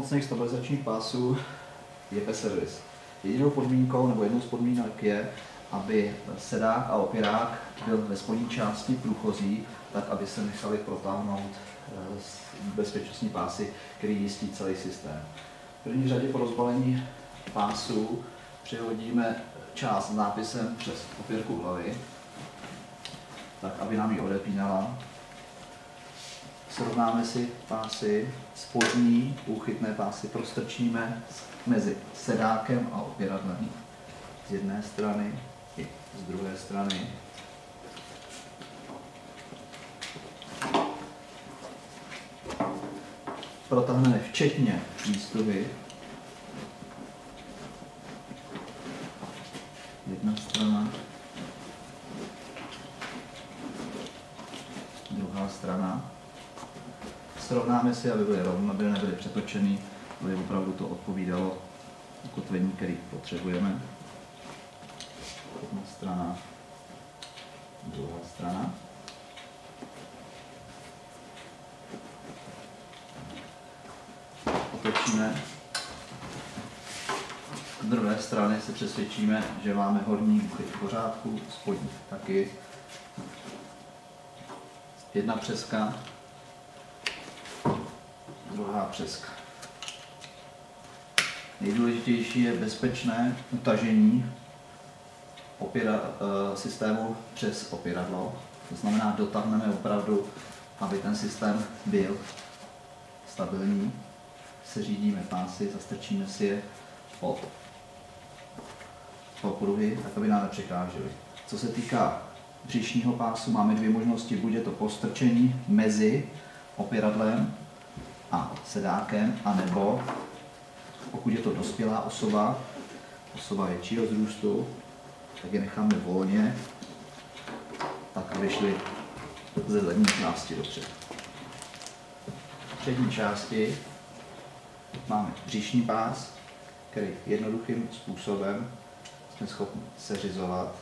pomocných stabilizačních pásů je P-servis. Jedinou podmínkou nebo jednou z podmínek je, aby sedák a opěrák byl ve spodní části průchozí, tak aby se nechali protáhnout bezpečnostní pásy, který jistí celý systém. V první řadě po rozbalení pásů přihodíme část s nápisem přes opěrku hlavy, tak aby nám ji odepínala. Srovnáme si pásy, spodní úchytné pásy prostrčíme mezi sedákem a opěradlem z jedné strany i z druhé strany. Protáhneme včetně výstupy. Jedna strana, druhá strana. Srovnáme si, aby byly rovno, aby nebyly přetočený, aby opravdu to odpovídalo ukotvení, který potřebujeme. Jedna strana, druhá strana. Otočíme. Z druhé strany se přesvědčíme, že máme horní úchyt v pořádku, spodní taky. Jedna přeska, druhá přeska. Nejdůležitější je bezpečné utažení systému přes opěradlo. To znamená, dotáhneme opravdu, aby ten systém byl stabilní. Seřídíme pásy, zastrčíme si je po okruhy, tak aby nám nepřekážely. Co se týká břišního pásu, máme dvě možnosti. Buď je to postrčení mezi opěradlem a sedákem, anebo pokud je to dospělá osoba většího vzrůstu, tak je necháme volně, tak aby šli ze zadní části dopředu. V přední části máme břišní pás, který jednoduchým způsobem jsme schopni seřizovat.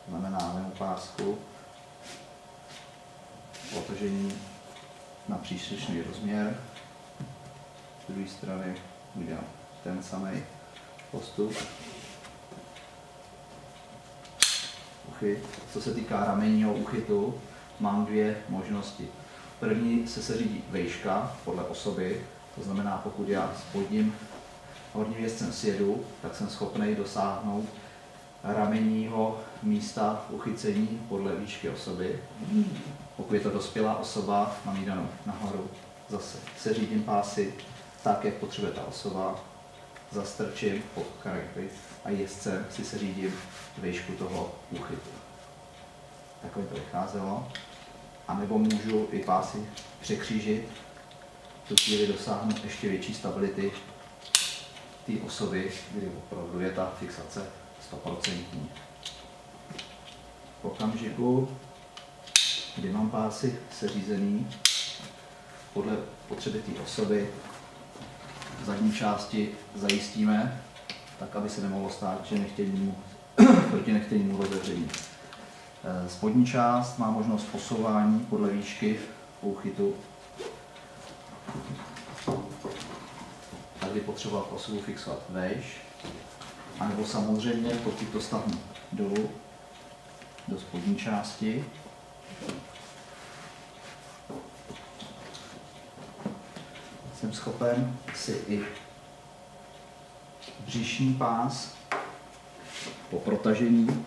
Znamená mimo pásku, otožení na příslušný rozměr. Z druhé strany udělám ten samý postup. Uchyt. Co se týká ramenního uchytu, mám dvě možnosti. První se seřídí vejška podle osoby, to znamená, pokud já spodním horním vězcem sjedu, tak jsem schopný dosáhnout ramenního místa uchycení podle výšky osoby. Pokud je to dospělá osoba, mám ji danou nahoru. Zase seřídím pásy tak, jak potřebuje ta osoba, zastrčím pod kanapy a jezdcem si seřídím výšku toho úchytu. Takhle to vycházelo. A nebo můžu i pásy překřížit, v tu chvíli dosáhnu ještě větší stability té osoby, kdy opravdu je ta fixace 100%. V okamžiku, kdy mám pásy seřízený podle potřeby té osoby, v zadní části zajistíme, tak aby se nemohlo stát, že proti nechtěnému rozevření. Spodní část má možnost posouvání podle výšky úchytu. Tady potřeba osobu fixovat vejš, anebo samozřejmě, pokud to stáhnu dolů do spodní části, jsem schopen si i břišní pás po protažení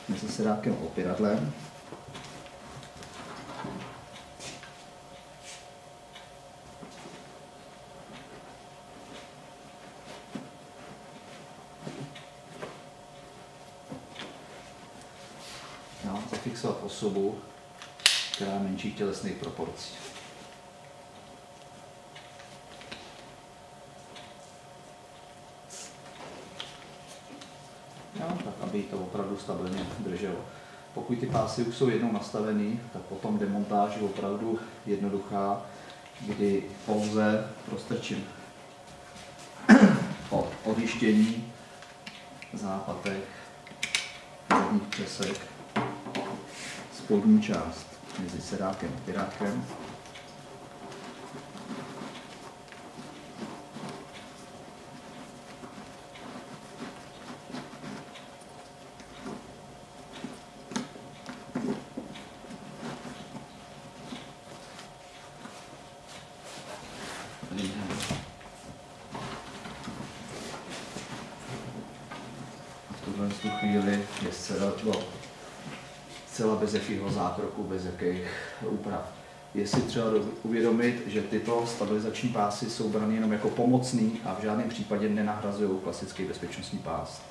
mezi sedákem a opěradlem zafixovat osobu, která je menších tělesných proporcí. Tak aby to opravdu stabilně drželo. Pokud ty pásy už jsou jednou nastavený, tak potom demontáž je opravdu jednoduchá, kdy pouze prostrčím od odjištění zápatek, zadních přesek, spodní část mezi sedákem a pirákem. V tuhle chvíli je zcela bez jakého zákroku, bez jakých úprav. Je si třeba uvědomit, že tyto stabilizační pásy jsou brany jenom jako pomocný a v žádném případě nenahrazují klasický bezpečnostní pás.